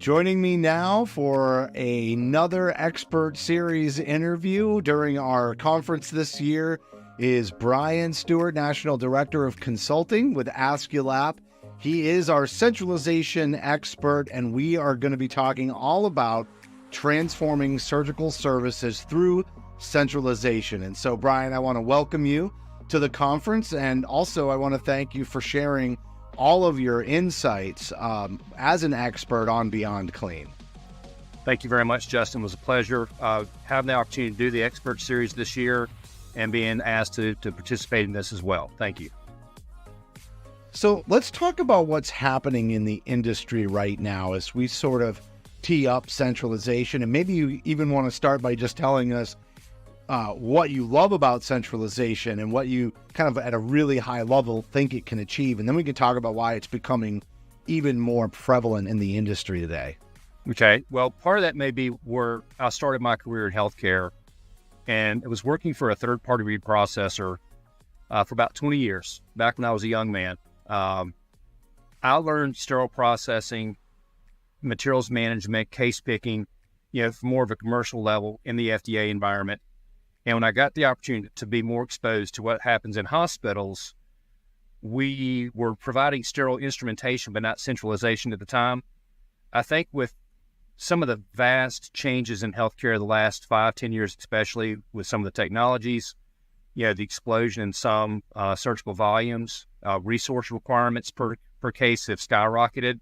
Joining me now for another expert series interview during our conference this year is Bryan, Stuart, National Director of Consulting with Aesculap. He is our centralization expert, and we are going to be talking all about transforming surgical services through centralization. And so, Bryan, I want to welcome you to the conference, and also I want to thank you for sharing all of your insights as an expert on Beyond Clean. Thank you very much, Justin. It was a pleasure having the opportunity to do the expert series this year and being asked to participate in this as well. Thank you. So let's talk about what's happening in the industry right now as we sort of tee up centralization. And maybe you even want to start by just telling us what you love about centralization and what you kind of at a really high level think it can achieve. And then we can talk about why it's becoming even more prevalent in the industry today. Okay. Well, part of that may be where I started my career in healthcare, and it was working for a third-party reprocessor for about 20 years, back when I was a young man. I learned sterile processing, materials management, case picking, for more of a commercial level in the FDA environment. And when I got the opportunity to be more exposed to what happens in hospitals, we were providing sterile instrumentation, but not centralization at the time. I think with some of the vast changes in healthcare the last 5-10 years, especially with some of the technologies, the explosion in some surgical volumes, resource requirements per case have skyrocketed.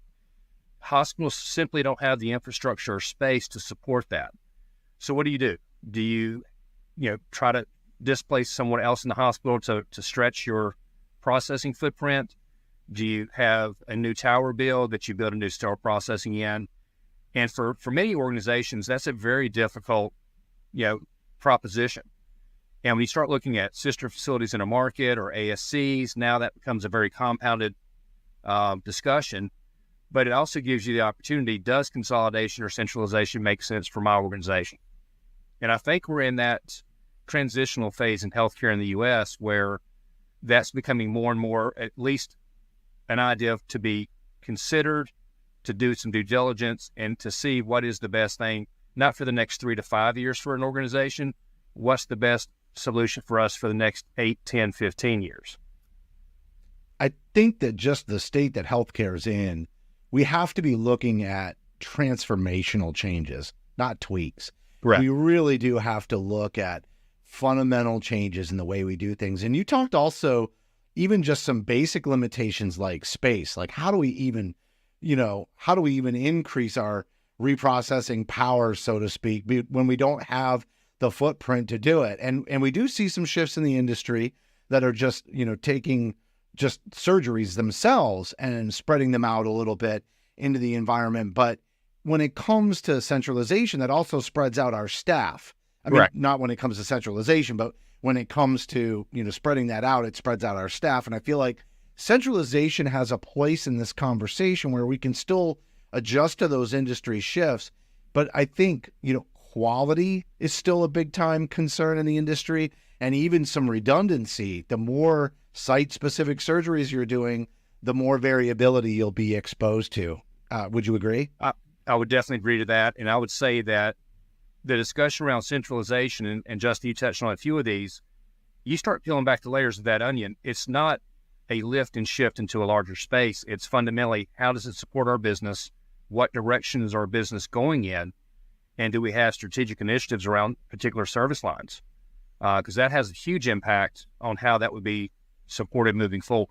Hospitals simply don't have the infrastructure or space to support that. So what do? Do you try to displace someone else in the hospital to stretch your processing footprint? Do you have a new tower build that you build a new sterile processing in? And for many organizations, that's a very difficult, proposition. And when you start looking at sister facilities in a market or ASCs, now that becomes a very compounded discussion. But it also gives you the opportunity, does consolidation or centralization make sense for my organization? And I think we're in that transitional phase in healthcare in the U.S. where that's becoming more and more, at least an idea to be considered, to do some due diligence, and to see what is the best thing, not for the next 3 to 5 years for an organization, what's the best solution for us for the next 8, 10, 15 years. I think that just the state that healthcare is in, we have to be looking at transformational changes, not tweaks. Correct. We really do have to look at fundamental changes in the way we do things. And you talked also even just some basic limitations like space, like how do we even increase our reprocessing power, so to speak, when we don't have the footprint to do it. And we do see some shifts in the industry that are just, taking just surgeries themselves and spreading them out a little bit into the environment. But when it comes to centralization, that also spreads out our staff. I mean, Correct. Not when it comes to centralization, but when it comes to, spreading that out, it spreads out our staff. And I feel like centralization has a place in this conversation where we can still adjust to those industry shifts. But I think, quality is still a big time concern in the industry, and even some redundancy. The more site-specific surgeries you're doing, the more variability you'll be exposed to. Would you agree? I would definitely agree to that. And I would say that the discussion around centralization, and Justin, you touched on a few of these, you start peeling back the layers of that onion. It's not a lift and shift into a larger space. It's fundamentally, how does it support our business? What direction is our business going in? And do we have strategic initiatives around particular service lines? Because that has a huge impact on how that would be supported moving forward.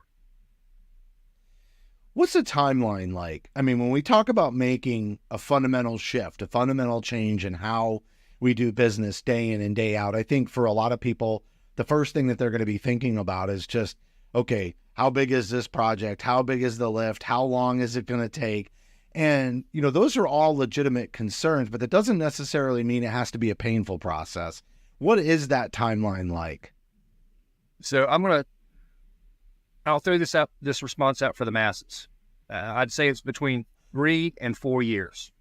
What's the timeline like? I mean, when we talk about making a fundamental shift, a fundamental change in how we do business day in and day out, I think for a lot of people, the first thing that they're going to be thinking about is just, okay, how big is this project? How big is the lift? How long is it going to take? And, those are all legitimate concerns, but that doesn't necessarily mean it has to be a painful process. What is that timeline like? So I'll throw this response out for the masses. I'd say it's between 3 and 4 years.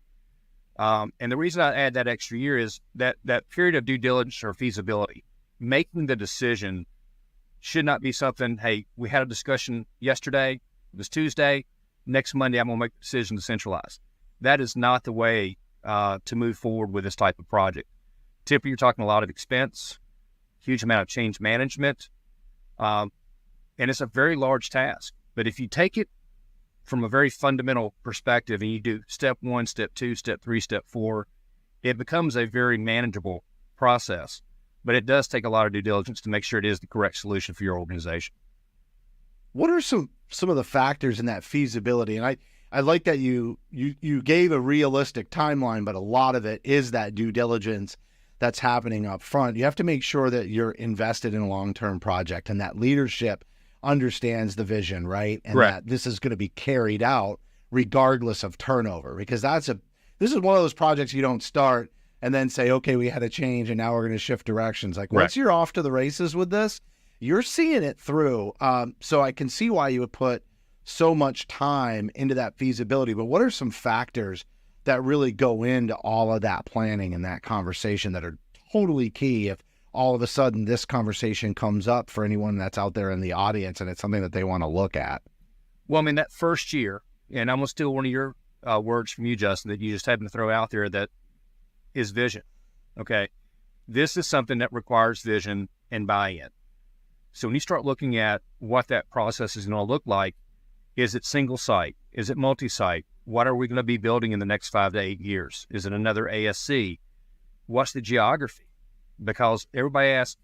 And the reason I add that extra year is that period of due diligence or feasibility, making the decision should not be something, hey, we had a discussion yesterday, it was Tuesday, next Monday I'm going to make the decision to centralize. That is not the way to move forward with this type of project. Typically, you're talking a lot of expense, huge amount of change management, and it's a very large task. But if you take it from a very fundamental perspective and you do step 1, step 2, step 3, step 4, it becomes a very manageable process. But it does take a lot of due diligence to make sure it is the correct solution for your organization. What are some of the factors in that feasibility? And I like that you gave a realistic timeline, but a lot of it is that due diligence that's happening up front. You have to make sure that you're invested in a long-term project and that leadership understands the vision, right? And that this is going to be carried out regardless of turnover, because this is one of those projects you don't start and then say, okay, we had a change and now we're going to shift directions. Like once you're off to the races with this, you're seeing it through. So I can see why you would put so much time into that feasibility. But what are some factors that really go into all of that planning and that conversation that are totally key if all of a sudden this conversation comes up for anyone that's out there in the audience and it's something that they want to look at? Well, I mean, that first year, and I'm going to steal one of your words from you, Justin, that you just happened to throw out there, that is vision. Okay. This is something that requires vision and buy-in. So when you start looking at what that process is going to look like, is it single site? Is it multi-site? What are we going to be building in the next 5 to 8 years? Is it another ASC? What's the geography? Because everybody asks,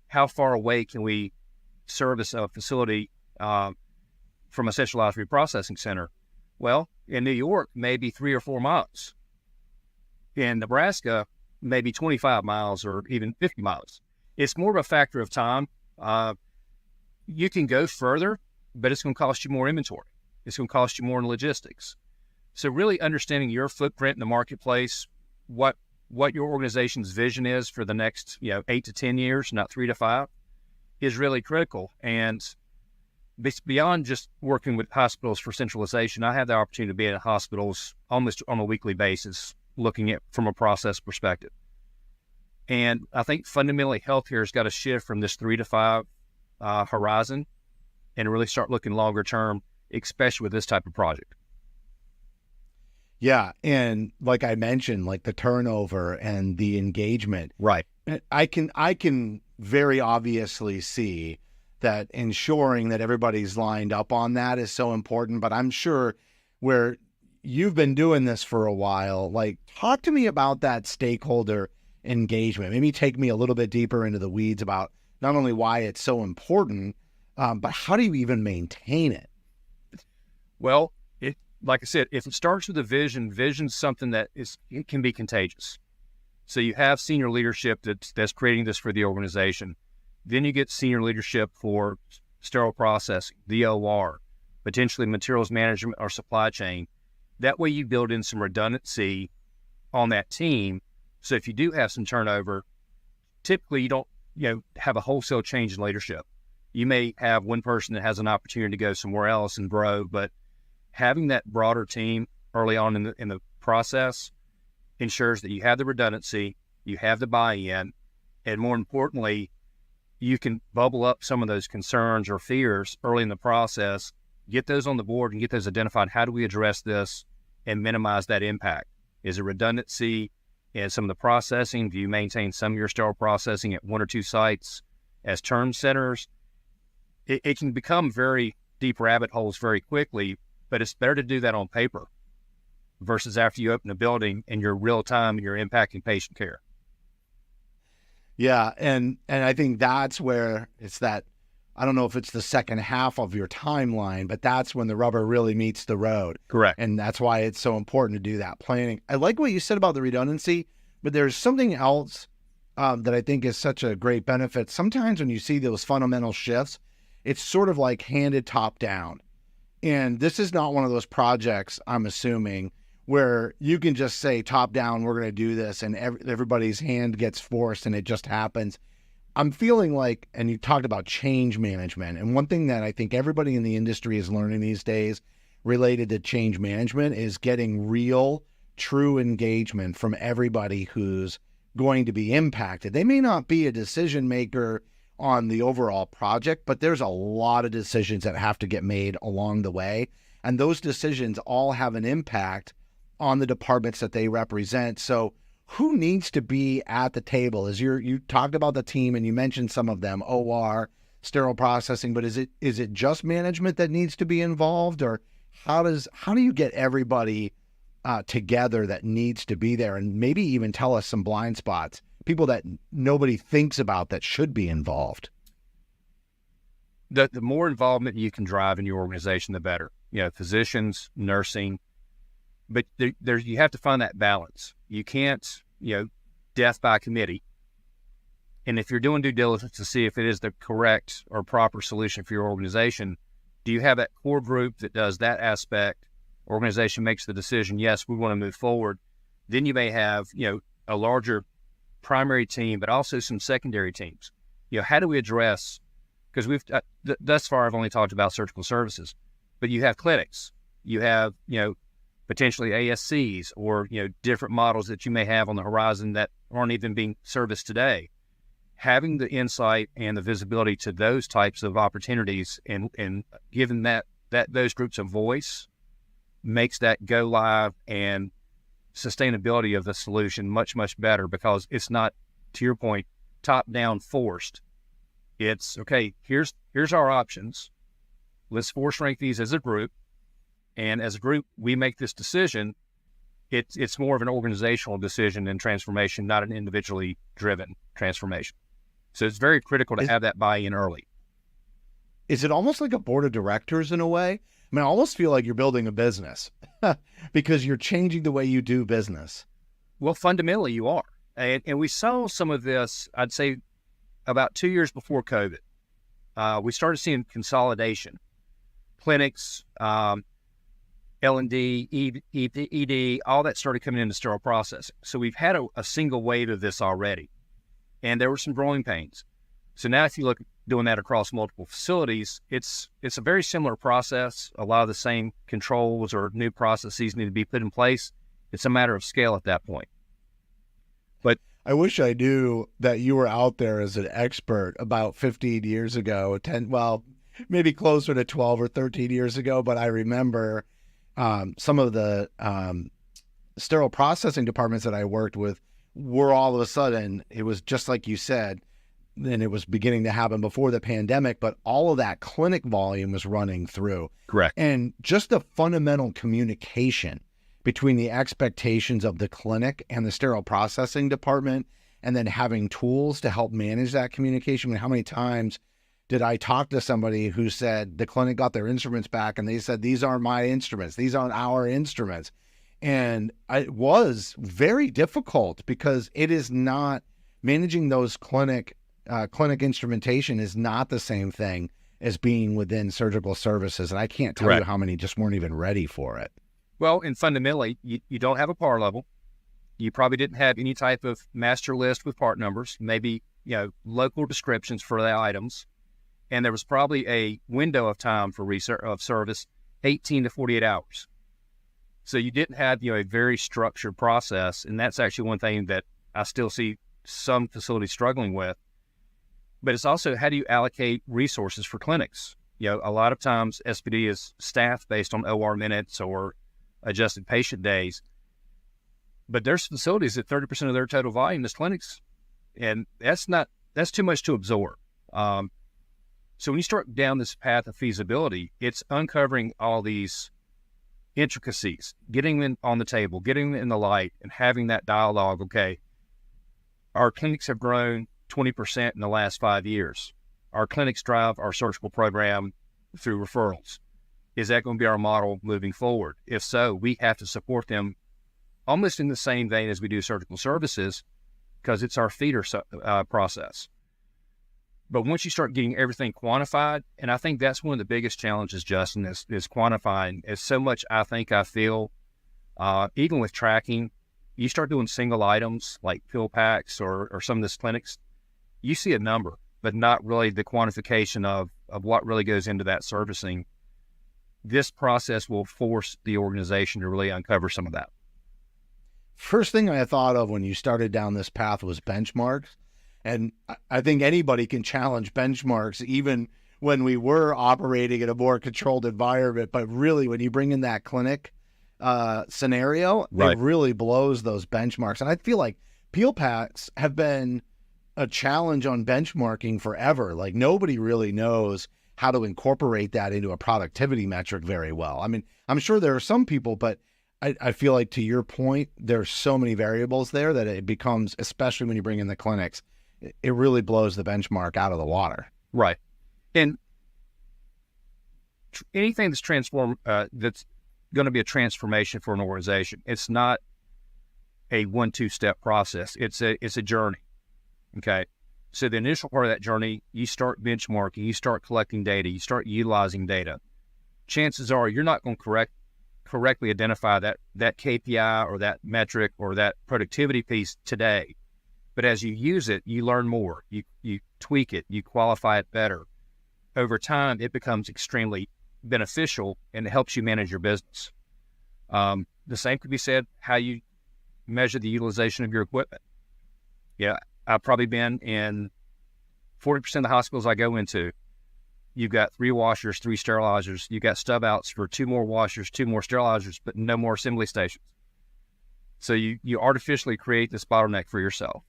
how far away can we service a facility from a centralized reprocessing center? Well, in New York, maybe 3 or 4 miles. In Nebraska, maybe 25 miles or even 50 miles. It's more of a factor of time. You can go further, but it's going to cost you more inventory. It's going to cost you more in logistics. So really understanding your footprint in the marketplace, what your organization's vision is for the next 8 to 10 years, not 3 to 5, is really critical. And beyond just working with hospitals for centralization, I have the opportunity to be at hospitals almost on a weekly basis, looking at from a process perspective. And I think fundamentally healthcare has got to shift from this 3 to 5 horizon and really start looking longer term, especially with this type of project. Yeah. And like I mentioned, like the turnover and the engagement. Right. I can very obviously see that ensuring that everybody's lined up on that is so important. But I'm sure where you've been doing this for a while, like talk to me about that stakeholder engagement. Maybe take me a little bit deeper into the weeds about not only why it's so important, but how do you even maintain it? Well, like I said, if it starts with a vision's something that it can be contagious. So you have senior leadership that's creating this for the organization. Then you get senior leadership for sterile processing, the OR, potentially materials management or supply chain. That way you build in some redundancy on that team. So if you do have some turnover, typically you don't have a wholesale change in leadership. You may have one person that has an opportunity to go somewhere else and grow, but having that broader team early on in the process ensures that you have the redundancy, you have the buy-in, and more importantly, you can bubble up some of those concerns or fears early in the process, get those on the board and get those identified. How do we address this and minimize that impact? Is it redundancy in some of the processing? Do you maintain some of your sterile processing at 1 or 2 sites as term centers? It can become very deep rabbit holes very quickly, but it's better to do that on paper versus after you open a building and you're real time and you're impacting patient care. Yeah. And I think that's where it's that, I don't know if it's the second half of your timeline, but that's when the rubber really meets the road. Correct. And that's why it's so important to do that planning. I like what you said about the redundancy, but there's something else that I think is such a great benefit. Sometimes when you see those fundamental shifts, it's sort of like handed top down. And this is not one of those projects, I'm assuming, where you can just say top down, we're going to do this, and everybody's hand gets forced and it just happens. I'm feeling like, and you talked about change management, and one thing that I think everybody in the industry is learning these days related to change management is getting real, true engagement from everybody who's going to be impacted. They may not be a decision maker on the overall project, but there's a lot of decisions that have to get made along the way. And those decisions all have an impact on the departments that they represent. So who needs to be at the table? You talked about the team and you mentioned some of them, OR, sterile processing, but is it just management that needs to be involved, or how do you get everybody together that needs to be there, and maybe even tell us some blind spots, people that nobody thinks about that should be involved? The more involvement you can drive in your organization, the better. Physicians, nursing, but you have to find that balance. You can't, death by committee. And if you're doing due diligence to see if it is the correct or proper solution for your organization, do you have that core group that does that aspect? Organization makes the decision, yes, we want to move forward. Then you may have, a larger primary team, but also some secondary teams. How do we address, because thus far I've only talked about surgical services, but you have clinics, you have, potentially ASCs or, different models that you may have on the horizon that aren't even being serviced today. Having the insight and the visibility to those types of opportunities and giving those groups a voice makes that go live and sustainability of the solution much, much better, because it's not, to your point, top down forced. It's okay, here's our options. Let's force rank these as a group. And as a group, we make this decision. It's more of an organizational decision and transformation, not an individually driven transformation. So it's very critical to have that buy-in early. Is it almost like a board of directors in a way? I mean, I almost feel like you're building a business because you're changing the way you do business. Well, fundamentally you are. And we saw some of this, I'd say, about 2 years before COVID. We started seeing consolidation. Clinics, L&D, ED, all that started coming into sterile processing. So we've had a single wave of this already. And there were some growing pains. So now if you look doing that across multiple facilities, it's a very similar process. A lot of the same controls or new processes need to be put in place. It's a matter of scale at that point. But I wish I knew that you were out there as an expert about 15 years ago, maybe closer to 12 or 13 years ago. But I remember some of the sterile processing departments that I worked with were all of a sudden, it was just like you said, and it was beginning to happen before the pandemic, but all of that clinic volume was running through. Correct. And just the fundamental communication between the expectations of the clinic and the sterile processing department, and then having tools to help manage that communication. I mean, how many times did I talk to somebody who said the clinic got their instruments back and they said, these aren't my instruments, these aren't our instruments. And it was very difficult because it is not managing those clinic instrumentation is not the same thing as being within surgical services. And I can't tell you how many just weren't even ready for it. Well, and fundamentally, you don't have a par level. You probably didn't have any type of master list with part numbers, maybe, local descriptions for the items. And there was probably a window of time for service, 18 to 48 hours. So you didn't have, a very structured process. And that's actually one thing that I still see some facilities struggling with. But it's also, how do you allocate resources for clinics? A lot of times SPD is staffed based on OR minutes or adjusted patient days. But there's facilities that 30% of their total volume is clinics. And that's too much to absorb. So when you start down this path of feasibility, it's uncovering all these intricacies, getting them on the table, getting them in the light, and having that dialogue. Okay, our clinics have grown 20% in the last 5 years. Our clinics drive our surgical program through referrals. Is that going to be our model moving forward? If so, we have to support them almost in the same vein as we do surgical services, because it's our feeder process. But once you start getting everything quantified, and I think that's one of the biggest challenges, Justin, is quantifying. It's so much I feel, even with tracking, you start doing single items like pill packs or some of these clinics, you see a number, but not really the quantification of what really goes into that servicing. This process will force the organization to really uncover some of that. First thing I thought of when you started down this path was benchmarks. And I think anybody can challenge benchmarks, even when we were operating in a more controlled environment. But really, when you bring in that clinic scenario, Right. it really blows those benchmarks. And I feel like peel packs have been a challenge on benchmarking forever. Like nobody really knows how to incorporate that into a productivity metric very well. I mean, I'm sure there are some people, but I feel like to your point, there's so many variables there that it becomes, especially when you bring in the clinics, it really blows the benchmark out of the water. Right. And anything that's that's going to be a transformation for an organization, it's not a 1-2 step process. It's a journey. Okay. So the initial part of that journey, you start benchmarking, you start collecting data, you start utilizing data. Chances are you're not going to correctly identify that KPI or that metric or that productivity piece today. But as you use it, you learn more, you tweak it, you qualify it better. Over time, it becomes extremely beneficial and it helps you manage your business. The same could be said how you measure the utilization of your equipment. Yeah, I've probably been in 40% of the hospitals I go into. You've got 3 washers, 3 sterilizers. You've got stub outs for 2 more washers, 2 more sterilizers, but no more assembly stations. So you artificially create this bottleneck for yourself.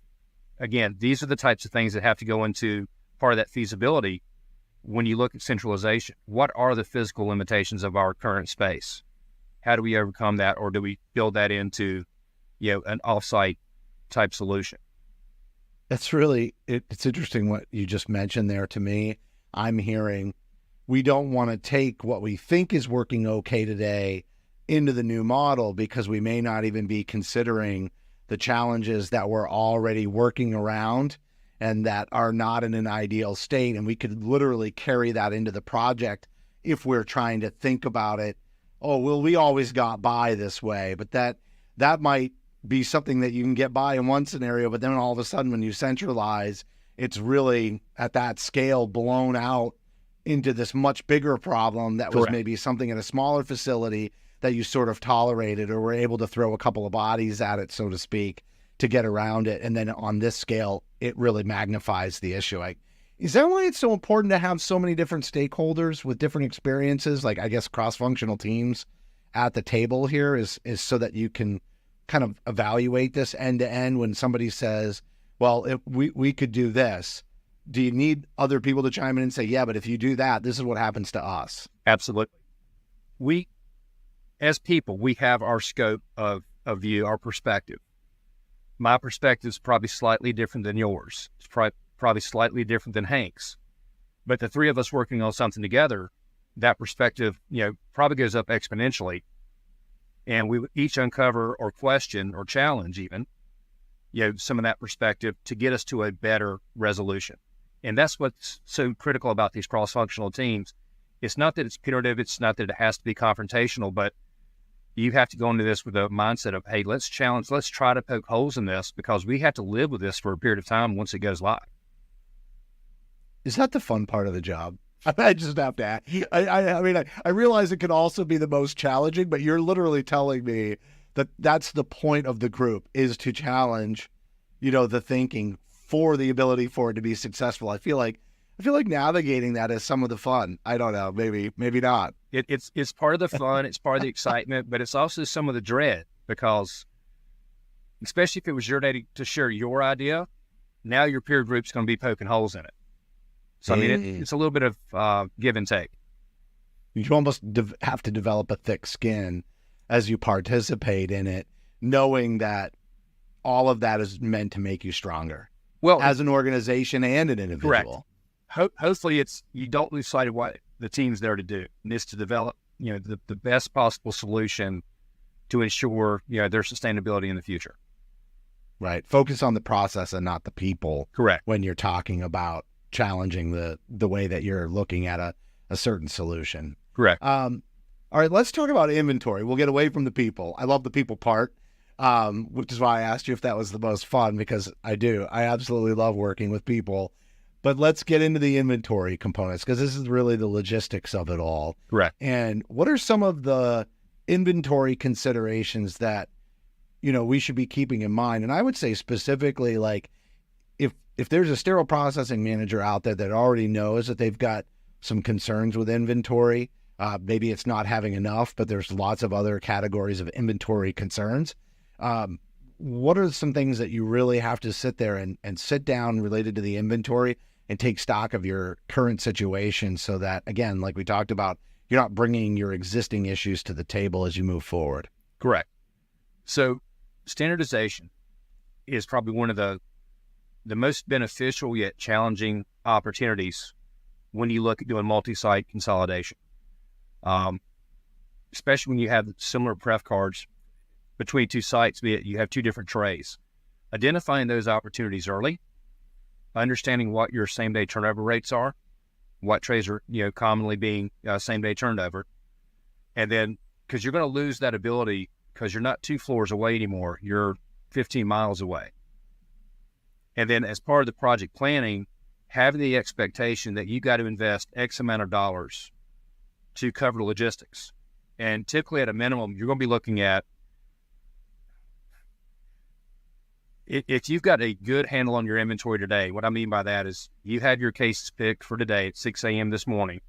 Again, these are the types of things that have to go into part of that feasibility when you look at centralization. What are the physical limitations of our current space? How do we overcome that, or do we build that into, an offsite type solution? That's really, it's interesting what you just mentioned there to me. I'm hearing we don't want to take what we think is working okay today into the new model because we may not even be considering the challenges that we're already working around and that are not in an ideal state. And we could literally carry that into the project if we're trying to think about it. Oh, well, we always got by this way, but that might be something that you can get by in one scenario, but then all of a sudden when you centralize, it's really at that scale blown out into this much bigger problem that was maybe something in a smaller facility that you sort of tolerated or were able to throw a couple of bodies at it, so to speak, to get around it. And then on this scale, it really magnifies the issue. Is that why it's so important to have so many different stakeholders with different experiences, like I guess cross-functional teams at the table here is so that you can kind of evaluate this end to end when somebody says, well, if we could do this. Do you need other people to chime in and say, yeah, but if you do that, this is what happens to us? Absolutely. We, as people, we have our scope of view, our perspective. My perspective is probably slightly different than yours. It's probably slightly different than Hank's. But the three of us working on something together, that perspective, probably goes up exponentially. And we each uncover or question or challenge even, some of that perspective to get us to a better resolution. And that's what's so critical about these cross-functional teams. It's not that it's punitive, it's not that it has to be confrontational, but you have to go into this with a mindset of, hey, let's try to poke holes in this because we have to live with this for a period of time once it goes live. Is that the fun part of the job? I just have to ask. I realize it can also be the most challenging, but you're literally telling me that that's the point of the group, is to challenge, the thinking for the ability for it to be successful. I feel like navigating that is some of the fun. I don't know, maybe not. It's part of the fun, it's part of the excitement, but it's also some of the dread because, especially if it was your day to share your idea, now your peer group's going to be poking holes in it. So, it's a little bit of give and take. You almost have to develop a thick skin as you participate in it, knowing that all of that is meant to make you stronger. Well, as an organization and an individual. Correct. Hopefully you don't lose sight of what the team's there to do, and it's to develop, the best possible solution to ensure, their sustainability in the future. Right. Focus on the process and not the people. Correct. When you're talking about challenging the way that you're looking at a certain solution. Correct. All right, let's talk about inventory. We'll get away from the people. I love the people part, which is why I asked you if that was the most fun, because I do. I absolutely love working with people. But let's get into the inventory components, because this is really the logistics of it all. Correct. And what are some of the inventory considerations that, we should be keeping in mind? And I would say specifically, like, if there's a sterile processing manager out there that already knows that they've got some concerns with inventory, Maybe it's not having enough, but there's lots of other categories of inventory concerns. What are some things that you really have to sit there and sit down related to the inventory and take stock of your current situation so that, again, like we talked about, you're not bringing your existing issues to the table as you move forward? Correct. So standardization is probably one of the most beneficial yet challenging opportunities when you look at doing multi-site consolidation, especially when you have similar pref cards between two sites, be it you have two different trays. Identifying those opportunities early, understanding what your same-day turnover rates are, what trays are commonly being same-day turned over, and then because you're going to lose that ability because you're not 2 floors away anymore, you're 15 miles away. And then as part of the project planning, having the expectation that you got to invest X amount of dollars to cover logistics. And typically at a minimum, you're going to be looking at, if you've got a good handle on your inventory today, what I mean by that is you have your cases picked for today at 6 a.m. this morning,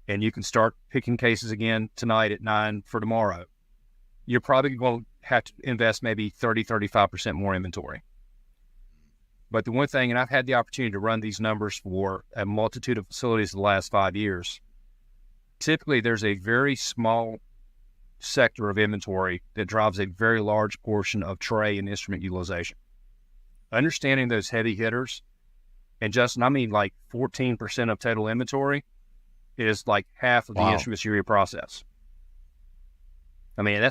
and you can start picking cases again tonight at 9 for tomorrow. You're probably going to have to invest maybe 30, 35% more inventory. But the one thing, and I've had the opportunity to run these numbers for a multitude of facilities the last 5 years, typically there's a very small sector of inventory that drives a very large portion of tray and instrument utilization. Understanding those heavy hitters, and Justin, I mean like 14% of total inventory is like half of the instruments you reprocess. I mean,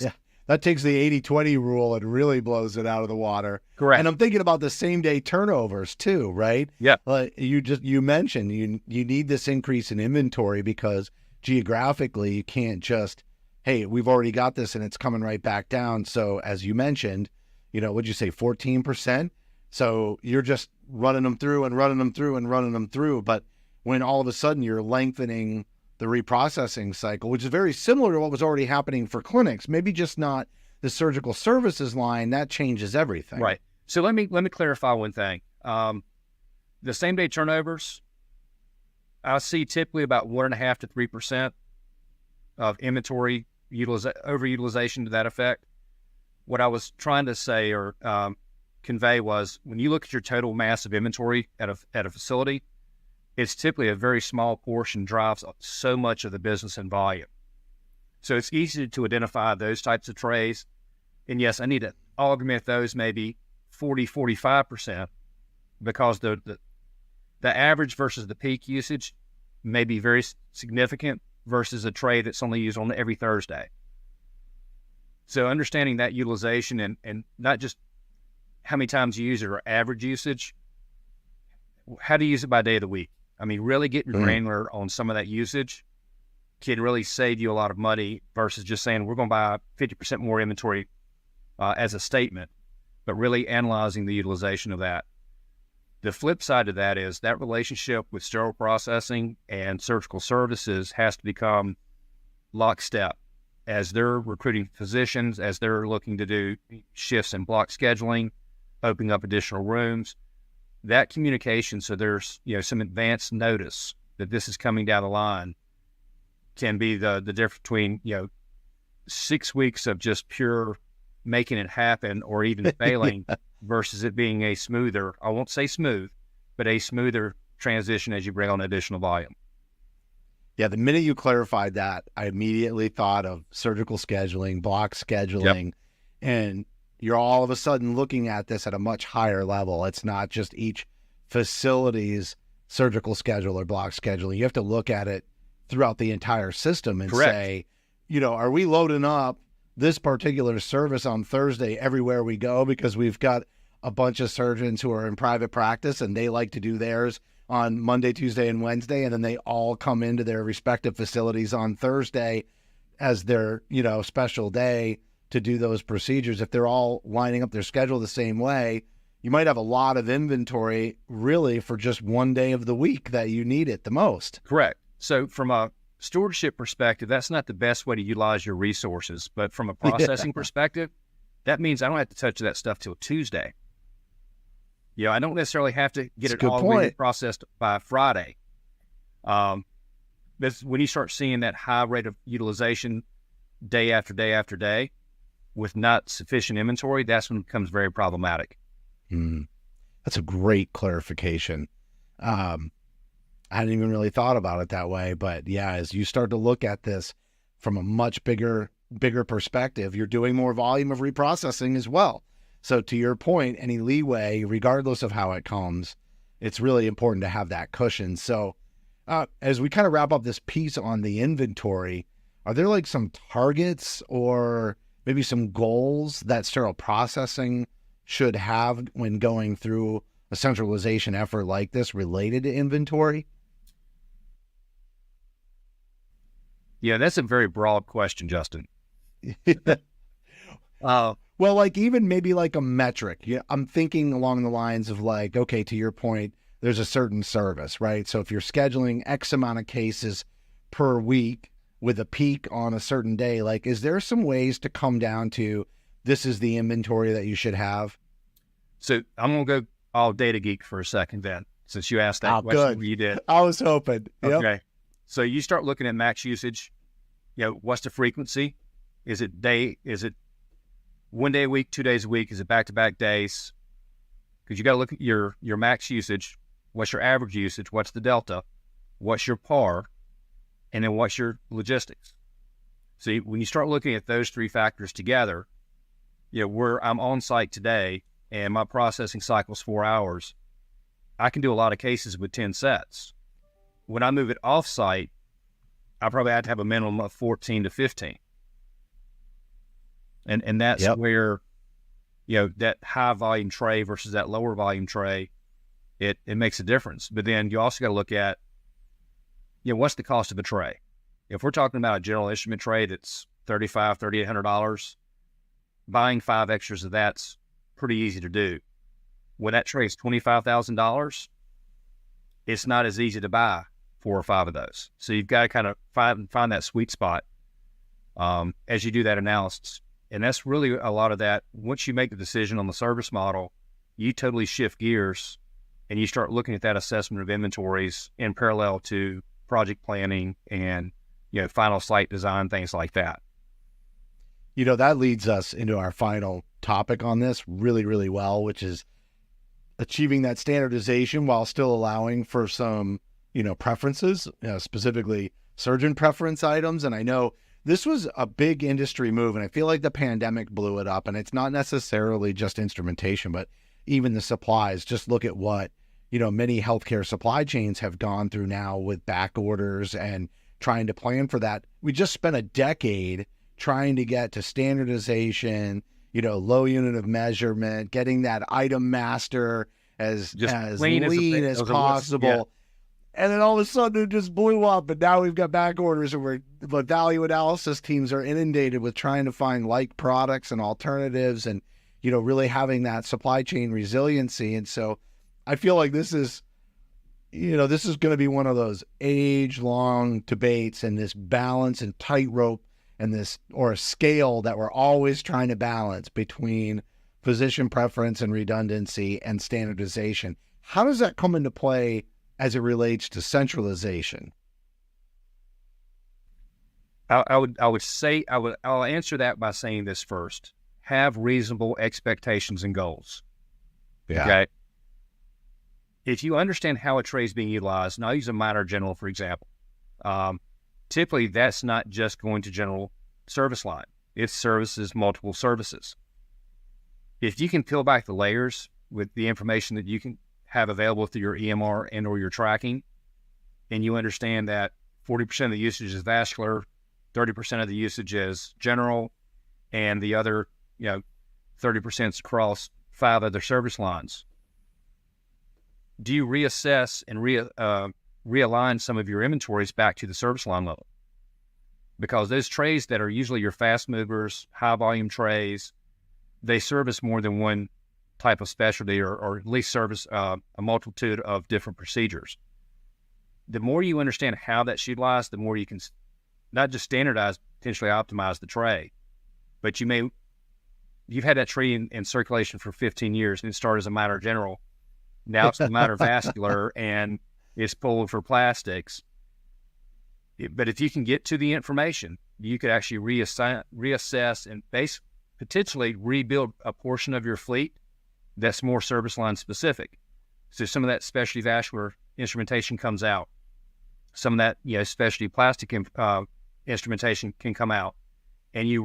that takes the 80-20 rule and really blows it out of the water. Correct. And I'm thinking about the same day turnovers too, right? Yeah. You mentioned you need this increase in inventory because geographically you can't just, hey, we've already got this and it's coming right back down. So as you mentioned, what'd you say, 14%? So you're just running them through and running them through and running them through. But when all of a sudden you're lengthening the reprocessing cycle, which is very similar to what was already happening for clinics, maybe just not the surgical services line, that changes everything. Right. So let me clarify one thing. The same day turnovers, I see typically about 1.5 to 3% of inventory overutilization to that effect. What I was trying to say or convey was when you look at your total mass of inventory at a facility, it's typically a very small portion drives so much of the business and volume. So it's easy to identify those types of trays. And yes, I need to augment those maybe 40, 45% because the average versus the peak usage may be very significant versus a tray that's only used on every Thursday. So understanding that utilization and not just how many times you use it or average usage, how to use it by day of the week. I mean, really getting granular on some of that usage can really save you a lot of money versus just saying we're going to buy 50% more inventory as a statement, but really analyzing the utilization of that. The flip side of that is that relationship with sterile processing and surgical services has to become lockstep as they're recruiting physicians, as they're looking to do shifts and block scheduling, opening up additional rooms. That communication, so there's some advanced notice that this is coming down the line, can be the difference between 6 weeks of just pure making it happen or even failing versus it being a smoother, I won't say smooth, but a smoother transition as you bring on additional volume. Yeah, the minute you clarified that, I immediately thought of surgical scheduling, block scheduling, and you're all of a sudden looking at this at a much higher level. It's not just each facility's surgical schedule or block scheduling. You have to look at it throughout the entire system and say, are we loading up this particular service on Thursday everywhere we go because we've got a bunch of surgeons who are in private practice and they like to do theirs on Monday, Tuesday, and Wednesday, and then they all come into their respective facilities on Thursday as their, special day to do those procedures. If they're all lining up their schedule the same way, you might have a lot of inventory really for just one day of the week that you need it the most. Correct. So from a stewardship perspective, that's not the best way to utilize your resources. But from a processing perspective, that means I don't have to touch that stuff till Tuesday. I don't necessarily have to get it all processed by Friday. That's when you start seeing that high rate of utilization day after day after day with not sufficient inventory, that's when it becomes very problematic. That's a great clarification. I hadn't even really thought about it that way, but yeah, as you start to look at this from a much bigger perspective, you're doing more volume of reprocessing as well. So to your point, any leeway, regardless of how it comes, it's really important to have that cushion. So as we kind of wrap up this piece on the inventory, are there like some targets or maybe some goals that sterile processing should have when going through a centralization effort like this related to inventory? Yeah, that's a very broad question, Justin. Well, like even maybe like a metric. Yeah, I'm thinking along the lines of like, okay, to your point, there's a certain service, right? So if you're scheduling X amount of cases per week with a peak on a certain day, like, is there some ways to come down to this is the inventory that you should have? So I'm going to go all data geek for a second then, since you asked that question. Good. You did. I was hoping. Yep. Okay. So you start looking at max usage. What's the frequency? Is it 1 day a week, 2 days a week? Is it back-to-back days? Because you got to look at your max usage. What's your average usage? What's the delta? What's your par? And then what's your logistics? So when you start looking at those three factors together, where I'm on site today and my processing cycle is 4 hours, I can do a lot of cases with 10 sets. When I move it off site, I probably have to have a minimum of 14 to 15. And that's where, that high volume tray versus that lower volume tray, it makes a difference. But then you also got to look at, what's the cost of a tray? If we're talking about a general instrument tray that's $3,500, $3,800, buying 5 extras of that's pretty easy to do. When that tray is $25,000, it's not as easy to buy 4 or 5 of those. So you've got to kind of find that sweet spot as you do that analysis. And that's really a lot of that. Once you make the decision on the service model, you totally shift gears and you start looking at that assessment of inventories in parallel to project planning and, final site design, things like that. That leads us into our final topic on this really, really well, which is achieving that standardization while still allowing for some, preferences, specifically surgeon preference items. And I know this was a big industry move, and I feel like the pandemic blew it up. And it's not necessarily just instrumentation, but even the supplies. Just look at what, many healthcare supply chains have gone through now with back orders and trying to plan for that. We just spent a decade trying to get to standardization, low unit of measurement, getting that item master as lean as possible. Yeah. And then all of a sudden it just blew up, and now we've got back orders, and the value analysis teams are inundated with trying to find like products and alternatives and, really having that supply chain resiliency. And so I feel like this is going to be one of those age-long debates and this balance and tightrope and this, or a scale that we're always trying to balance between physician preference and redundancy and standardization. How does that come into play as it relates to centralization? I'll answer that by saying this first. Have reasonable expectations and goals. Yeah. Okay. If you understand how a tray is being utilized, and I'll use a minor general, for example, typically that's not just going to general service line. It services multiple services. If you can peel back the layers with the information that you can have available through your EMR and or your tracking, and you understand that 40% of the usage is vascular, 30% of the usage is general, and the other 30% is across 5 other service lines. Do you reassess and realign some of your inventories back to the service line level? Because those trays that are usually your fast movers, high volume trays, they service more than one type of specialty or at least service a multitude of different procedures. The more you understand how that's utilized, the more you can not just standardize, potentially optimize the tray, but you've had that tray in circulation for 15 years and it started as a minor general. Now it's a minor vascular and it's pulling for plastics. But if you can get to the information, you could actually reassess and potentially rebuild a portion of your fleet that's more service line specific. So some of that specialty vascular instrumentation comes out. Some of that, specialty plastic instrumentation can come out, and you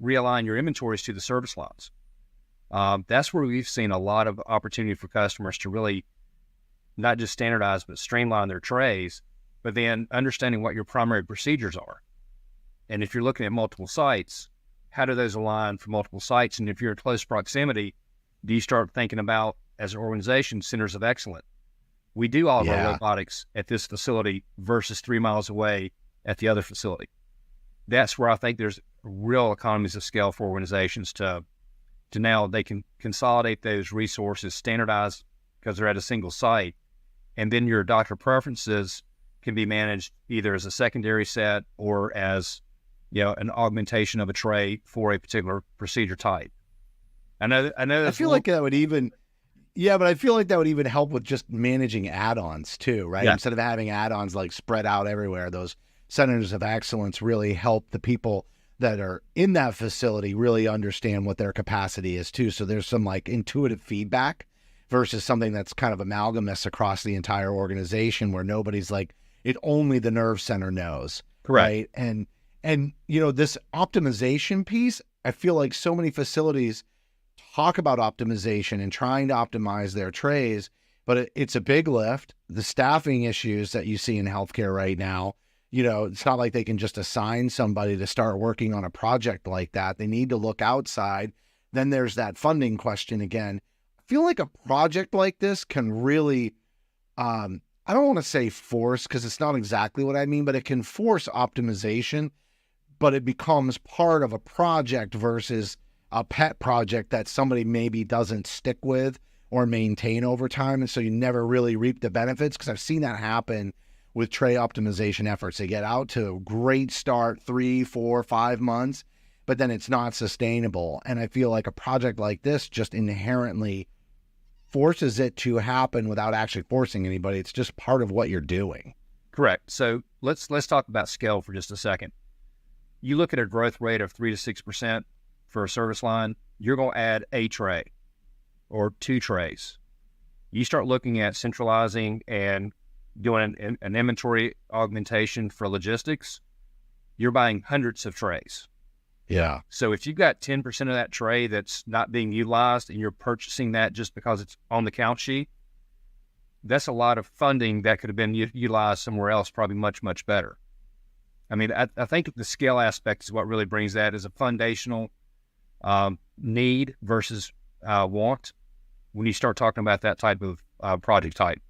realign your inventories to the service lines. That's where we've seen a lot of opportunity for customers to really not just standardize, but streamline their trays, but then understanding what your primary procedures are. And if you're looking at multiple sites, how do those align for multiple sites? And if you're in close proximity, do you start thinking about, as an organization, centers of excellence? We do all of our robotics at this facility versus 3 miles away at the other facility. That's where I think there's real economies of scale for organizations to now they can consolidate those resources, standardize because they're at a single site, and then your doctor preferences can be managed either as a secondary set or as an augmentation of a tray for a particular procedure type. I feel like that would even, but I feel like that would even help with just managing add-ons too, right? Yeah. Instead of having add-ons like spread out everywhere, those centers of excellence really help the people that are in that facility really understand what their capacity is too. So there's some like intuitive feedback versus something that's kind of amalgamous across the entire organization where nobody's like, it only the nerve center knows. Correct. Right. And this optimization piece, I feel like so many facilities talk about optimization and trying to optimize their trays, but it's a big lift. The staffing issues that you see in healthcare right now, it's not like they can just assign somebody to start working on a project like that. They need to look outside. Then there's that funding question again. I feel like a project like this can really, I don't want to say force, because it's not exactly what I mean, but it can force optimization, but it becomes part of a project versus a pet project that somebody maybe doesn't stick with or maintain over time. And so you never really reap the benefits, because I've seen that happen with tray optimization efforts. They get out to a great start, 3, 4, 5 months, but then it's not sustainable. And I feel like a project like this just inherently forces it to happen without actually forcing anybody. It's just part of what you're doing. Correct. So let's talk about scale for just a second. You look at a growth rate of 3 to 6% for a service line, you're going to add a tray or 2 trays. You start looking at centralizing and doing an inventory augmentation for logistics, you're buying hundreds of trays. Yeah. So if you've got 10% of that tray that's not being utilized and you're purchasing that just because it's on the count sheet, that's a lot of funding that could have been utilized somewhere else, probably much, much better. I mean, I think the scale aspect is what really brings that as a foundational need versus want when you start talking about that type of project type.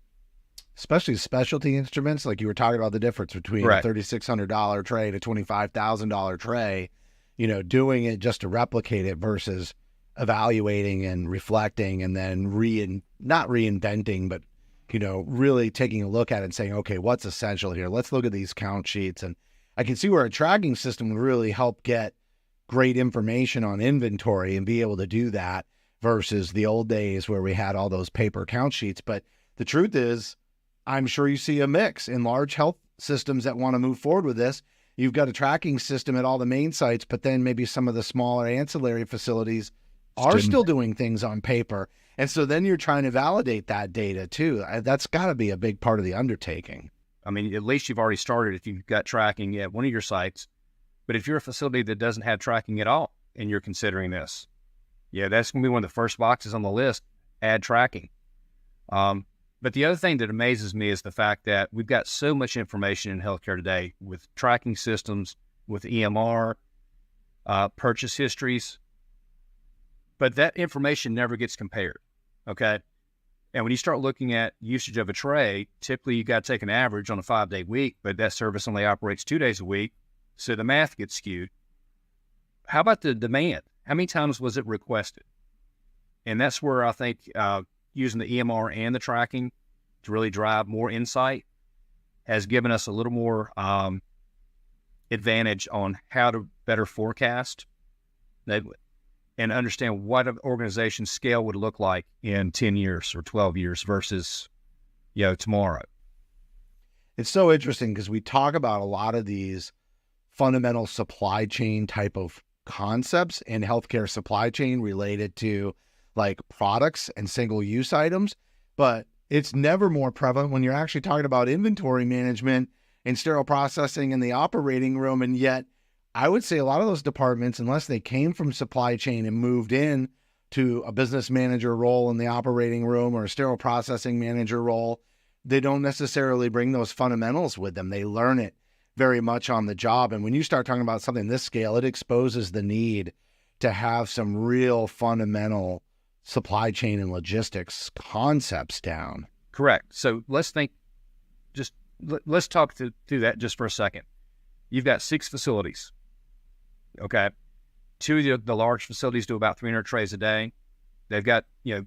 Especially specialty instruments, like you were talking about the difference between Correct. a $3,600 tray and a $25,000 tray, doing it just to replicate it versus evaluating and reflecting and then not reinventing, but, really taking a look at it and saying, okay, what's essential here? Let's look at these count sheets. And I can see where a tracking system would really help get great information on inventory and be able to do that versus the old days where we had all those paper count sheets. But the truth is, I'm sure you see a mix in large health systems that want to move forward with this. You've got a tracking system at all the main sites, but then maybe some of the smaller ancillary facilities are still doing things on paper. And so then you're trying to validate that data too. That's got to be a big part of the undertaking. I mean, at least you've already started if you've got tracking at one of your sites. But if you're a facility that doesn't have tracking at all and you're considering this, that's going to be one of the first boxes on the list, add tracking. But the other thing that amazes me is the fact that we've got so much information in healthcare today with tracking systems, with EMR, purchase histories, but that information never gets compared, okay? And when you start looking at usage of a tray, typically you got to take an average on a 5-day week, but that service only operates 2 days a week, so the math gets skewed. How about the demand? How many times was it requested? And that's where I think using the EMR and the tracking to really drive more insight has given us a little more advantage on how to better forecast and understand what an organization's scale would look like in 10 years or 12 years versus, tomorrow. it's so interesting because we talk about a lot of these fundamental supply chain type of concepts in healthcare supply chain related to like products and single use items, but it's never more prevalent when you're actually talking about inventory management and sterile processing in the operating room. And yet I would say a lot of those departments, unless they came from supply chain and moved in to a business manager role in the operating room or a sterile processing manager role, they don't necessarily bring those fundamentals with them. They learn it very much on the job. And when you start talking about something this scale, it exposes the need to have some real fundamental supply chain and logistics concepts down. Correct. So let's talk through that just for a second. You've got 6 facilities. Okay. 2 of the large facilities do about 300 trays a day. They've got,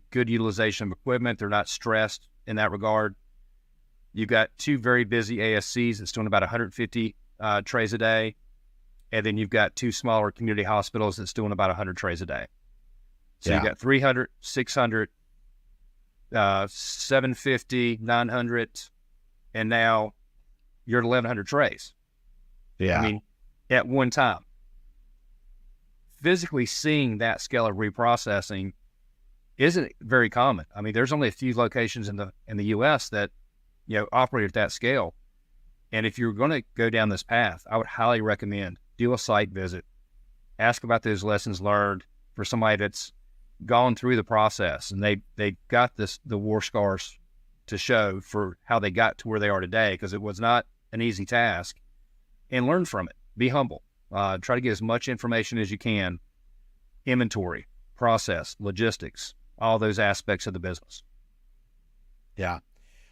good utilization of equipment. They're not stressed in that regard. You've got 2 very busy ASCs that's doing about 150 trays a day. And then you've got 2 smaller community hospitals that's doing about 100 trays a day. So you've got 300, 600, 750, 900, and now you're at 1,100 trays. Yeah. I mean, at one time. Physically seeing that scale of reprocessing isn't very common. I mean, there's only a few locations in the U.S. that operate at that scale. And if you're going to go down this path, I would highly recommend do a site visit, ask about those lessons learned for somebody that's gone through the process and they got the war scars to show for how they got to where they are today, because it was not an easy task, and learn from it. Be humble. Try to get as much information as you can. Inventory, process, logistics, all those aspects of the business. Yeah.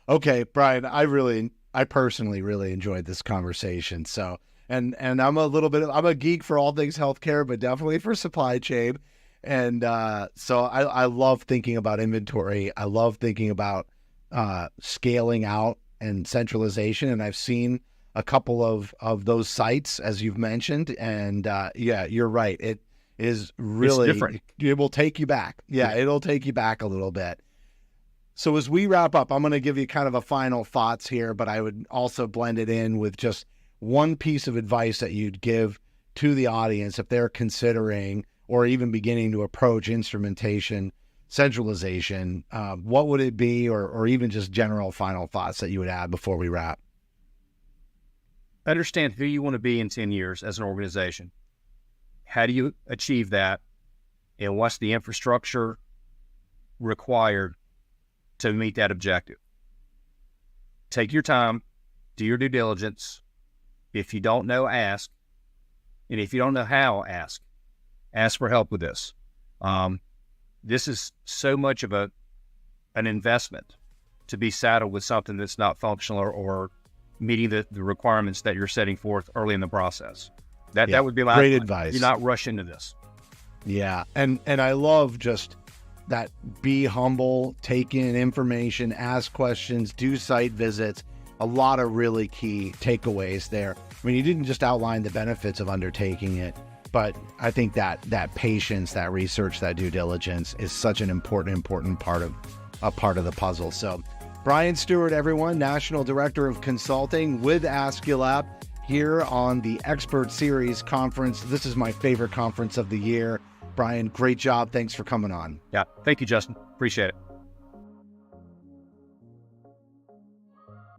Okay, Bryan, I personally really enjoyed this conversation. So, and I'm a geek for all things healthcare, but definitely for supply chain. And so I love thinking about inventory. I love thinking about scaling out and centralization. And I've seen a couple of those sites, as you've mentioned. And yeah, you're right. It is really different. It will take you back. Yeah, it'll take you back a little bit. So as we wrap up, I'm going to give you kind of a final thoughts here, but I would also blend it in with just one piece of advice that you'd give to the audience if they're considering or even beginning to approach instrumentation centralization. What would it be, or even just general final thoughts that you would add before we wrap? Understand who you want to be in 10 years as an organization. How do you achieve that? And what's the infrastructure required to meet that objective? Take your time, do your due diligence. If you don't know, ask. And if you don't know how, ask. Ask for help with this. This is so much of an investment to be saddled with something that's not functional or meeting the requirements that you're setting forth early in the process. That would be my great advice. Do not rush into this. Yeah. And I love just that. Be humble, take in information, ask questions, do site visits. A lot of really key takeaways there. I mean, you didn't just outline the benefits of undertaking it, but I think that patience, that research, that due diligence is such an important part of the puzzle. So Bryan Stuart, everyone, National Director of Consulting with Aesculap, here on the Expert Series Conference. This is my favorite conference of the year. Bryan, great job. Thanks for coming on. Yeah. Thank you, Justin. Appreciate it.